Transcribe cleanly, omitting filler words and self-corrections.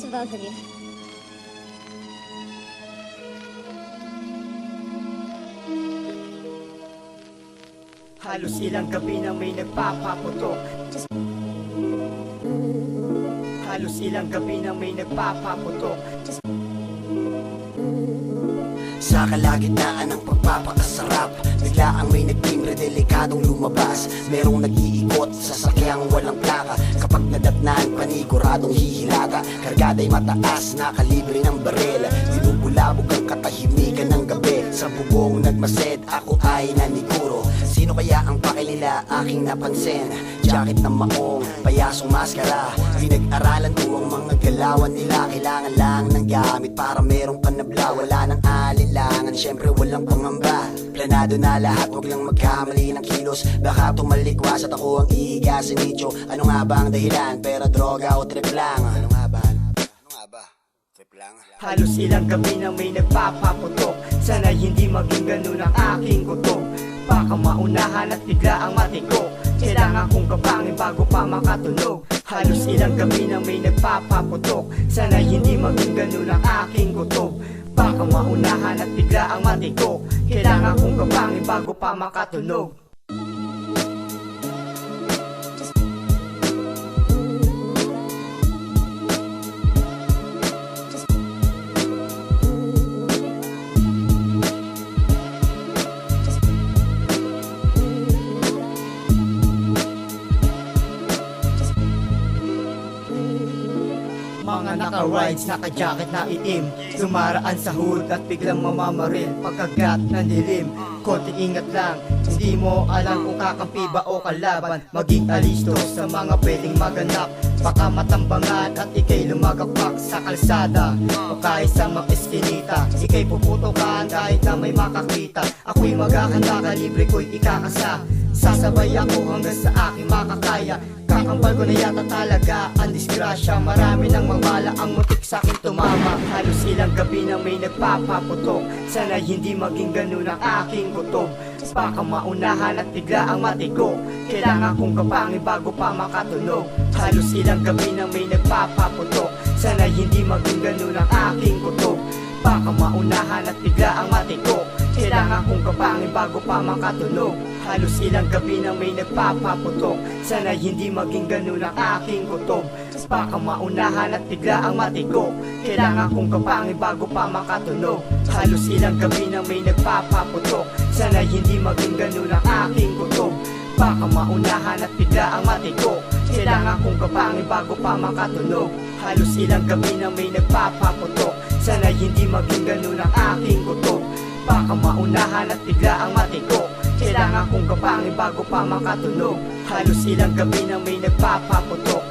to both of you. Halos ilang gabi nang may nagpapaputok. Halos ilang gabi nang may nagpapaputok. Sa kalagitnaan ng pagpapakasarap, bigla ang may nagtimbre, delikadong lumabas. Merong nag-iikot sa sakyang walang plaka. Kapag nadatnaan, paniguradong hihilata. Kargada'y mataas, nakalibre ng barel. Binubulabog ang katahimikan ng gabi. Sa bubong nagmased, ako ay naniguro. Sino kaya ang pakilila aking napansin? Jacket na maong, payasong maskara. Pinag-aralan ko ang mga galawan nila. Kailangan lang ng gamit para merong panabla. Wala nang alinlangan, syempre walang pangamba. Planado na lahat, wag lang magkamali ng kilos. Baka tumalikwas at ako ang ihiga sa nicho. Ano nga ba ang dahilan? Pera, droga o trip lang? Ano nga ba? Trip lang? Halos ilang gabi nang may nagpapaputok. Sana hindi maging ganun ang aking kutok. Baka maunahan at bigla ang matiko. Kailangan kong kapangin bago pa makatunog. Halos ilang gabi nang may nagpapaputok. Sana hindi maging ganun ang aking kutok. Baka maunahan at bigla ang matiko. Kailangan kong kapangin bago pa makatunog. Mga naka-rides, naka-jacket na itim, dumaraan sa hood at biglang mamamaril. Pagkagat ng dilim, konting ingat lang. Hindi mo alam kung kakampi ba o kalaban. Maging alisto sa mga pwedeng maganap. Baka matambangan at ikay lumagakpak sa kalsada o kahit sa mga eskinita. Ikay puputokan kahit na may makakita. Ako'y maghahanda, kalibre ko'y ikakasa. Sasabay ako hanggang sa aking makakaya. Kakambal ko na yata talaga ang disgrasya. Marami nang mamala ang mutik sa'kin tumama. Halos ilang gabi nang may nagpapaputok. Sana hindi maging ganun ang aking kutob. Baka maunahan at bigla ang matiko. Kailangan kong kapangin bago pa makatunog. Halos ilang gabi nang may nagpapaputok. Sana hindi maging ganun ang aking kutob. Baka maunahan at bigla ang matiko. Kailangan kong kapangin bago pa makatunog. Halos ilang gabi nang may nagpapaputok. Sana hindi maging ganun ang aking kutob. Baka maunahan at bigla ang matiko. Kailangan kong kapangin bago pa makatunog. Halos ilang gabi nang may nagpapaputok. Sana hindi maging ganun ang aking kutob. Baka maunahan at bigla ang matiko. Kailangan kong kapangin bago pa makatunog. Halos ilang gabi nang may nagpapaputok. Sana hindi maging ganun ang aking kutob. Baka maunahan at bigla ang matiko. Kailangan kong kapangin bago pa makatunog. Halos ilang gabi nang may nagpapaputok.